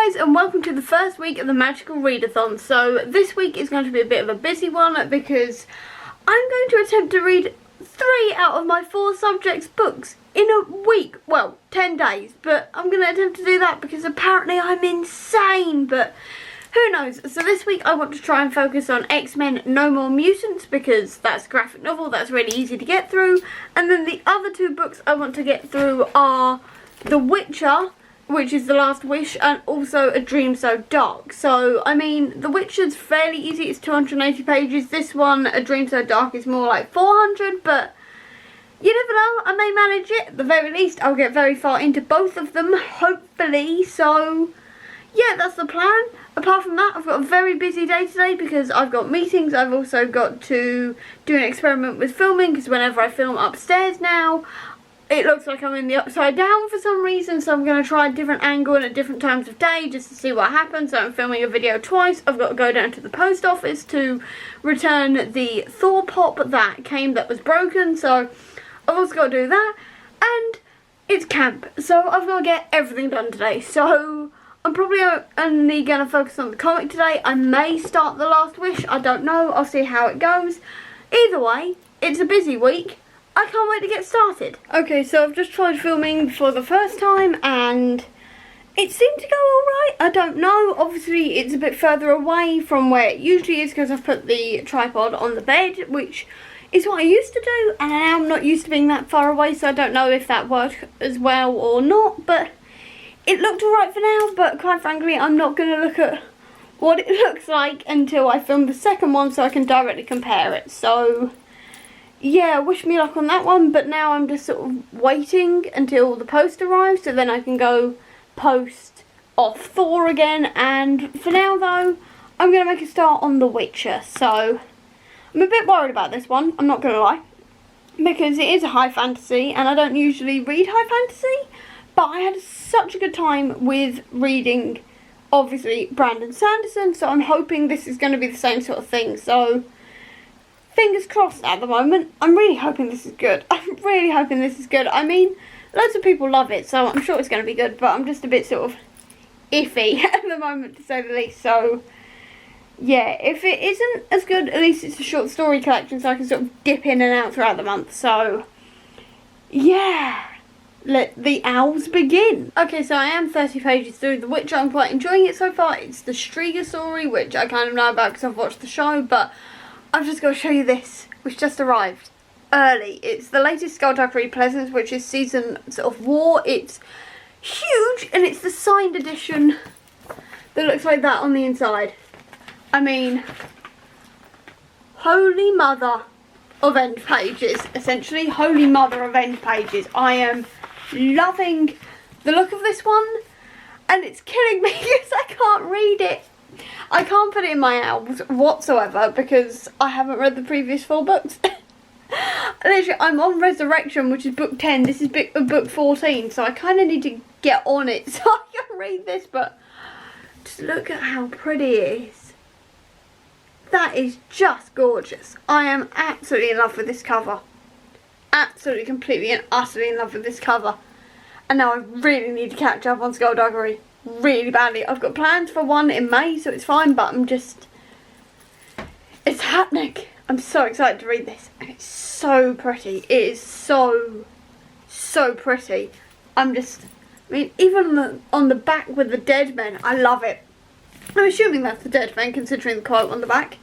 guys, and welcome to the first week of the Magical Readathon. So this week is going to be a bit of a busy one because I'm going to attempt to read 3 out of my 4 subjects books in a week. Well, 10 days, but I'm going to attempt to do that because apparently I'm insane, but who knows. So this week I want to try and focus on X-Men No More Mutants because that's a graphic novel that's really easy to get through, and then the other 2 books I want to get through are The Witcher, which is The Last Wish, and also A Dream So Dark. So, I mean, The Witcher's fairly easy, it's 280 pages. This one, A Dream So Dark, is more like 400, but you never know, I may manage it. At the very least, I'll get very far into both of them, hopefully. So, yeah, that's the plan. Apart from that, I've got a very busy day today because I've got meetings. I've also got to do an experiment with filming because whenever I film upstairs now, it looks like I'm in the upside down for some reason, so I'm going to try a different angle and at different times of day just to see what happens. So I'm filming a video twice. I've got to go down to the post office to return the Thor pop that came that was broken, so I've also got to do that. And it's camp, so I've got to get everything done today. So I'm probably only going to focus on the comic today. I may start The Last Wish, I don't know. I'll see how it goes. Either way, it's a busy week. I can't wait to get started. Okay, so I've just tried filming for the first time and it seemed to go alright. I don't know. Obviously, it's a bit further away from where it usually is because I've put the tripod on the bed, which is what I used to do, and now I'm not used to being that far away, so I don't know if that worked as well or not, but it looked alright for now. But quite frankly, I'm not going to look at what it looks like until I film the second one so I can directly compare it. So yeah, wish me luck on that one, but now I'm just sort of waiting until the post arrives so then I can go post off Thor again. And for now though, I'm going to make a start on The Witcher. So I'm a bit worried about this one, I'm not going to lie, because it is a high fantasy and I don't usually read high fantasy, but I had such a good time with reading, obviously, Brandon Sanderson, so I'm hoping this is going to be the same sort of thing. So fingers crossed at the moment. I'm really hoping this is good. I'm really hoping this is good. I mean, loads of people love it, so I'm sure it's going to be good, but I'm just a bit sort of iffy at the moment, to say the least. So yeah, if it isn't as good, at least it's a short story collection, so I can sort of dip in and out throughout the month. So yeah, let the owls begin. Okay, so I am 30 pages through The Witcher. I'm quite enjoying it so far. It's the Striga story, which I kind of know about because I've watched the show, but I've just got to show you this, which just arrived early. It's the latest Skullduggery Pleasance, which is Seasons of War. It's huge, and it's the signed edition that looks like that on the inside. I mean, holy mother of end pages, essentially. Holy mother of end pages. I am loving the look of this one, and it's killing me because I can't read it. I can't put it in my albums whatsoever because I haven't read the previous 4 books. Literally, I'm on Resurrection, which is book 10. This is book 14, so I kind of need to get on it so I can read this. But just look at how pretty it is. That is just gorgeous. I am absolutely in love with this cover. Absolutely, completely and utterly in love with this cover. And now I really need to catch up on Skullduggery. Really badly. I've got plans for one in May, so it's fine, but I'm just, it's happening. I'm so excited to read this, and it's so pretty. It is so pretty. I mean, even on the back with the dead men, I love it. I'm assuming that's the dead men, considering the quote on the back.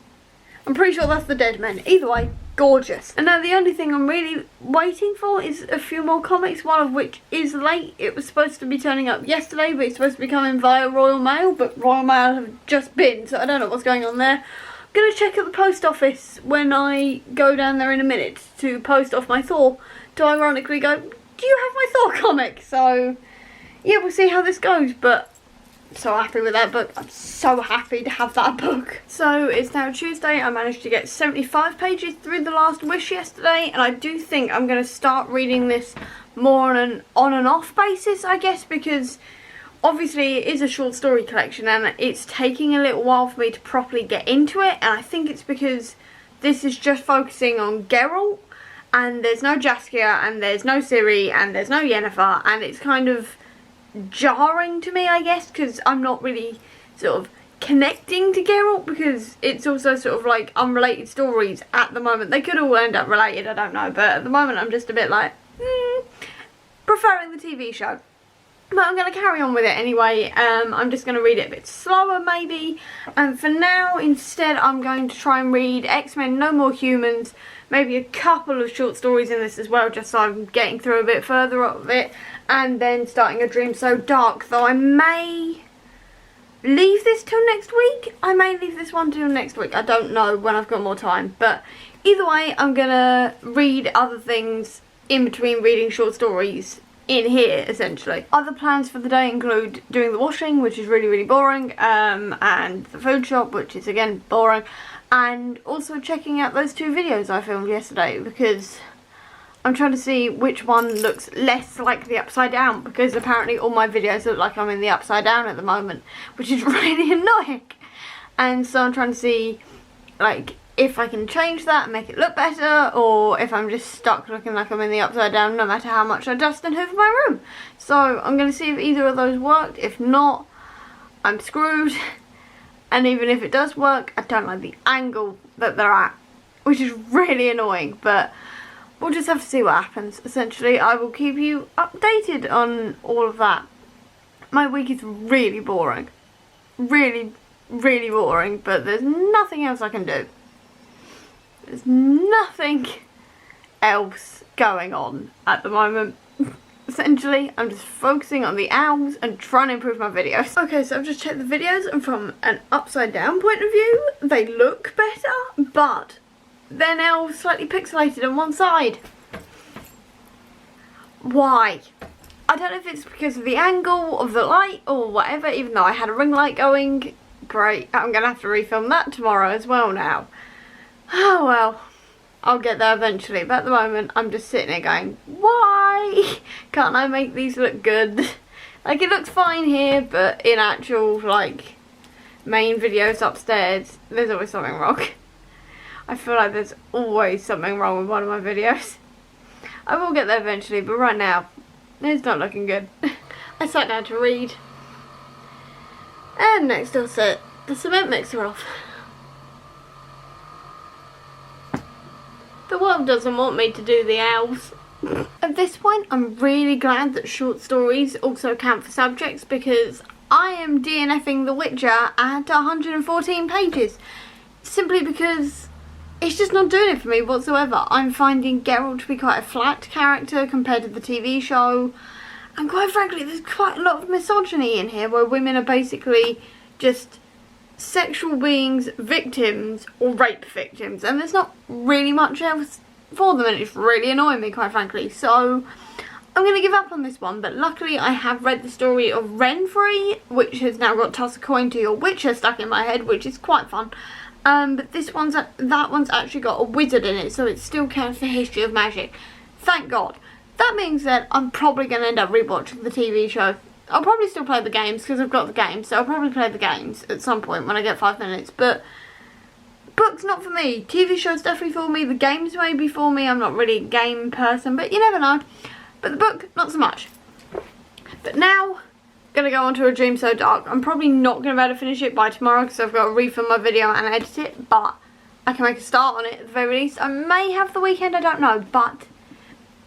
I'm pretty sure that's the dead men. Either way, gorgeous. And now the only thing I'm really waiting for is a few more comics, one of which is late. It was supposed to be turning up yesterday, but it's supposed to be coming via Royal Mail, but Royal Mail have just been, so I don't know what's going on there. I'm going to check at the post office when I go down there in a minute to post off my Thor, to ironically go, do you have my Thor comic? So yeah, we'll see how this goes, but so happy with that book. I'm so happy to have that book. So it's now Tuesday. I managed to get 75 pages through The Last Wish yesterday, and I do think I'm going to start reading this more on and off basis, I guess, because obviously it is a short story collection and it's taking a little while for me to properly get into it, and I think it's because this is just focusing on Geralt, and there's no Jaskier, and there's no Ciri, and there's no Yennefer, and it's kind of jarring to me, I guess, because I'm not really sort of connecting to Geralt, because it's also sort of like unrelated stories at the moment. They could all end up related, I don't know, but at the moment I'm just a bit like, preferring the TV show. But I'm going to carry on with it anyway. I'm just going to read it a bit slower maybe. And for now, instead, I'm going to try and read X-Men No More Humans. Maybe a couple of short stories in this as well, just so I'm getting through a bit further of it. And then starting A Dream So Dark, though I may leave this till next week. I may leave this one till next week. I don't know when I've got more time. But either way, I'm going to read other things in between reading short stories in here, essentially. Other plans for the day include doing the washing, which is really, really boring, and the food shop, which is again boring, and also checking out those 2 videos I filmed yesterday, because I'm trying to see which one looks less like the upside down, because apparently all my videos look like I'm in the upside down at the moment, which is really annoying. And so I'm trying to see, like, if I can change that and make it look better, or if I'm just stuck looking like I'm in the upside down no matter how much I dust and hoover my room. So I'm going to see if either of those worked. If not, I'm screwed. And even if it does work, I don't like the angle that they're at, which is really annoying, but we'll just have to see what happens. Essentially, I will keep you updated on all of that. My week is really boring. Really, really boring, but there's nothing else I can do. There's nothing else going on at the moment. Essentially, I'm just focusing on the owls and trying to improve my videos. Okay, so I've just checked the videos, and from an upside down point of view, they look better, but they're now slightly pixelated on one side. Why? I don't know if it's because of the angle of the light or whatever, even though I had a ring light going. Great, I'm going to have to refilm that tomorrow as well now. Oh well, I'll get there eventually, but at the moment I'm just sitting here going, why can't I make these look good? Like, it looks fine here, but in actual, like, main videos upstairs, there's always something wrong. I feel like there's always something wrong with one of my videos. I will get there eventually, but right now, it's not looking good. I sat down to read, and next I'll set the cement mixer off. The world doesn't want me to do the owls. At this point, I'm really glad that short stories also count for subjects, because I am DNFing The Witcher at 114 pages. Simply because it's just not doing it for me whatsoever. I'm finding Geralt to be quite a flat character compared to the TV show. And quite frankly, there's quite a lot of misogyny in here, where women are basically just sexual beings, victims, or rape victims, and there's not really much else for them, and it's really annoying me, quite frankly. So I'm going to give up on this one, but luckily I have read the story of Renfrey, which has now got Toss a Coin to Your Witcher stuck in my head, which is quite fun. But that one's actually got a wizard in it, so it still counts for history of magic. Thank God. That being said, I'm probably going to end up rewatching the TV show. I'll probably still play the games, because I've got the games, so I'll probably play the games at some point when I get 5 minutes, but books not for me. TV shows definitely for me, the games may be for me. I'm not really a game person, but you never know. But the book, not so much. But now, going to go on to A Dream So Dark. I'm probably not going to be able to finish it by tomorrow, because I've got to refilm my video and edit it, but I can make a start on it at the very least. I may have the weekend, I don't know, but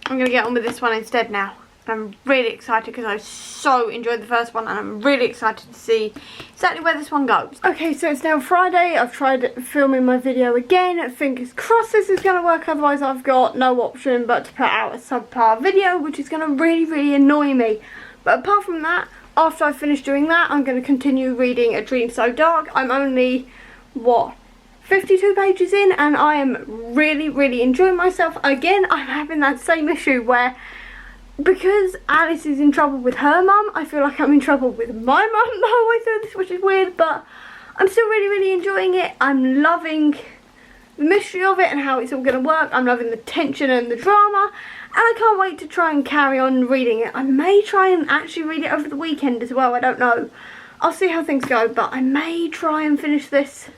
I'm going to get on with this one instead now. I'm really excited because I so enjoyed the first one, and I'm really excited to see exactly where this one goes. Okay, so it's now Friday. I've tried filming my video again. Fingers crossed this is going to work, otherwise I've got no option but to put out a subpar video, which is going to really, really annoy me. But apart from that, after I finish doing that, I'm going to continue reading A Dream So Dark. I'm only, what, 52 pages in, and I am really, really enjoying myself. Again, I'm having that same issue where, because Alice is in trouble with her mum, I feel like I'm in trouble with my mum the whole way through this, which is weird, but I'm still really, really enjoying it. I'm loving the mystery of it and how it's all going to work. I'm loving the tension and the drama, and I can't wait to try and carry on reading it. I may try and actually read it over the weekend as well, I don't know. I'll see how things go, but I may try and finish this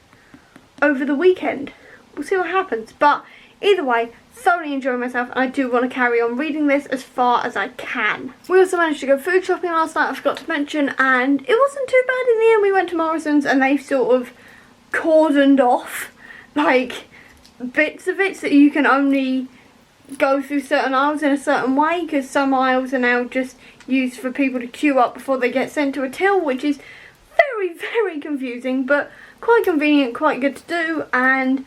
over the weekend. We'll see what happens, but Either way, thoroughly enjoying myself, and I do want to carry on reading this as far as I can. We also managed to go food shopping last night, I forgot to mention, and it wasn't too bad in the end. We went to Morrison's and they sort of cordoned off like bits of it so you can only go through certain aisles in a certain way, because some aisles are now just used for people to queue up before they get sent to a till, which is very, very confusing, but quite convenient, quite good to do. And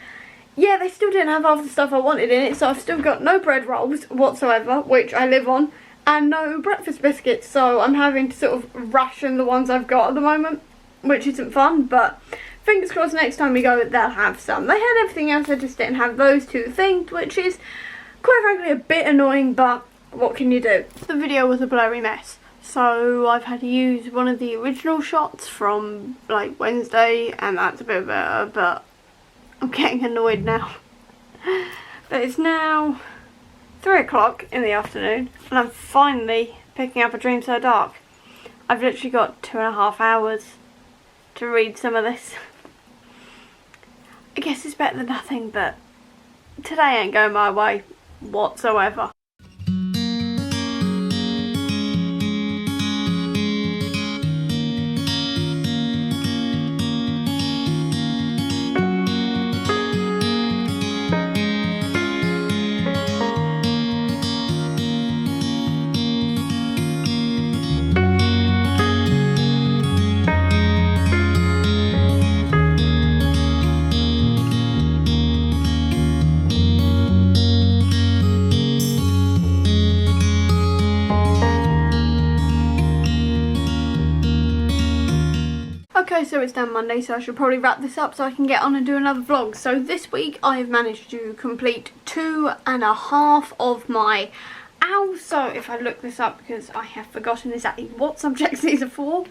yeah, they still didn't have half the stuff I wanted in it, so I've still got no bread rolls whatsoever, which I live on, and no breakfast biscuits, so I'm having to sort of ration the ones I've got at the moment, which isn't fun, but fingers crossed next time we go they'll have some. They had everything else, they just didn't have those two things, which is quite frankly a bit annoying, but what can you do? The video was a blurry mess, so I've had to use one of the original shots from like Wednesday, and that's a bit better, but I'm getting annoyed now. But it's now 3 o'clock in the afternoon and I'm finally picking up A Dream So Dark. I've literally got 2.5 hours to read some of this. I guess it's better than nothing, but today ain't going my way whatsoever. Okay, so it's now Monday, so I should probably wrap this up so I can get on and do another vlog. So this week I have managed to complete 2.5 of my OWLS. So if I look this up, because I have forgotten exactly what subjects these are for,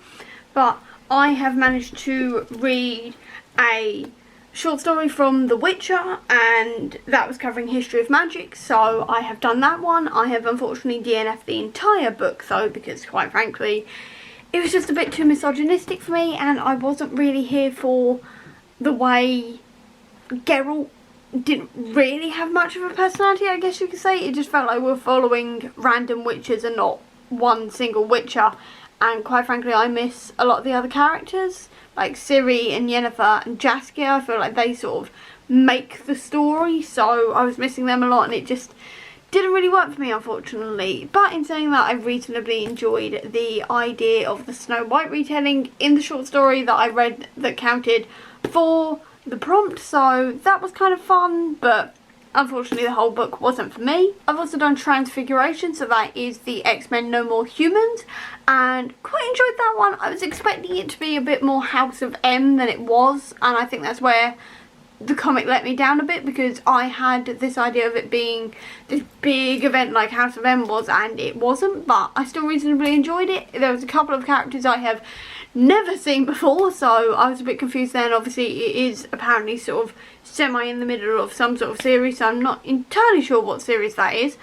but I have managed to read a short story from The Witcher, and that was covering history of magic, so I have done that one. I have unfortunately DNF'd the entire book though, because quite frankly it was just a bit too misogynistic for me, and I wasn't really here for the way Geralt didn't really have much of a personality, I guess you could say. It just felt like we were following random witches and not one single witcher, and quite frankly I miss a lot of the other characters like Ciri and Yennefer and Jaskia. I feel like they sort of make the story, so I was missing them a lot and it just didn't really work for me, unfortunately. But in saying that, I reasonably enjoyed the idea of the Snow White retelling in the short story that I read that counted for the prompt, so that was kind of fun, but unfortunately the whole book wasn't for me. I've also done Transfiguration, so that is the X-Men No More Humans, and quite enjoyed that one. I was expecting it to be a bit more House of M than it was, and I think that's where the comic let me down a bit, because I had this idea of it being this big event like House of M was, and it wasn't, but I still reasonably enjoyed it. There was a couple of characters I have never seen before, so I was a bit confused then. Obviously it is apparently sort of semi in the middle of some sort of series, so I'm not entirely sure what series that is,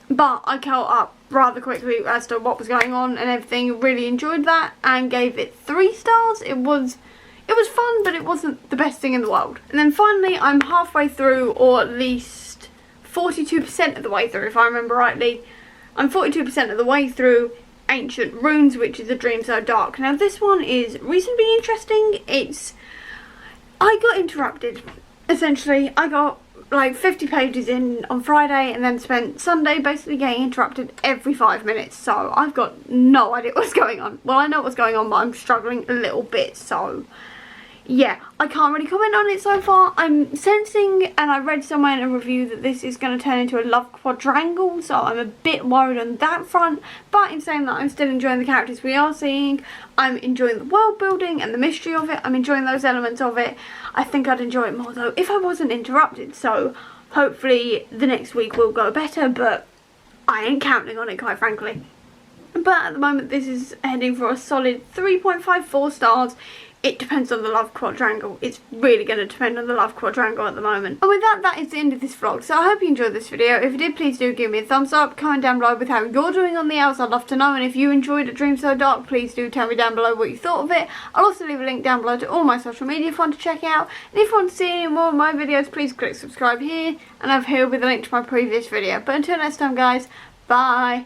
but I caught up rather quickly as to what was going on and everything. Really enjoyed that and gave it 3 stars. It was fun, but it wasn't the best thing in the world. And then finally, I'm halfway through, or at least 42% of the way through, if I remember rightly. I'm 42% of the way through Ancient Runes, which is A Dream So Dark. Now this one is reasonably interesting. I got interrupted, essentially. I got like 50 pages in on Friday and then spent Sunday basically getting interrupted every 5 minutes, so I've got no idea what's going on. Well, I know what's going on, but I'm struggling a little bit, so yeah, I can't really comment on it so far. I'm sensing, and I read somewhere in a review, that this is going to turn into a love quadrangle, so I'm a bit worried on that front. But in saying that, I'm still enjoying the characters we are seeing. I'm enjoying the world building and the mystery of it. I'm enjoying those elements of it. I think I'd enjoy it more though if I wasn't interrupted, so hopefully the next week will go better, but I ain't counting on it, quite frankly. But at the moment this is heading for a solid 3.54 stars. it depends on the love quadrangle. It's really going to depend on the love quadrangle at the moment. And with that, that is the end of this vlog. So I hope you enjoyed this video. If you did, please do give me a thumbs up. Comment down below with how you're doing on the OWLS. I'd love to know. And if you enjoyed A Dream So Dark, please do tell me down below what you thought of it. I'll also leave a link down below to all my social media if you want to check out. And if you want to see any more of my videos, please click subscribe here. And over here will be the link to my previous video. But until next time, guys, bye.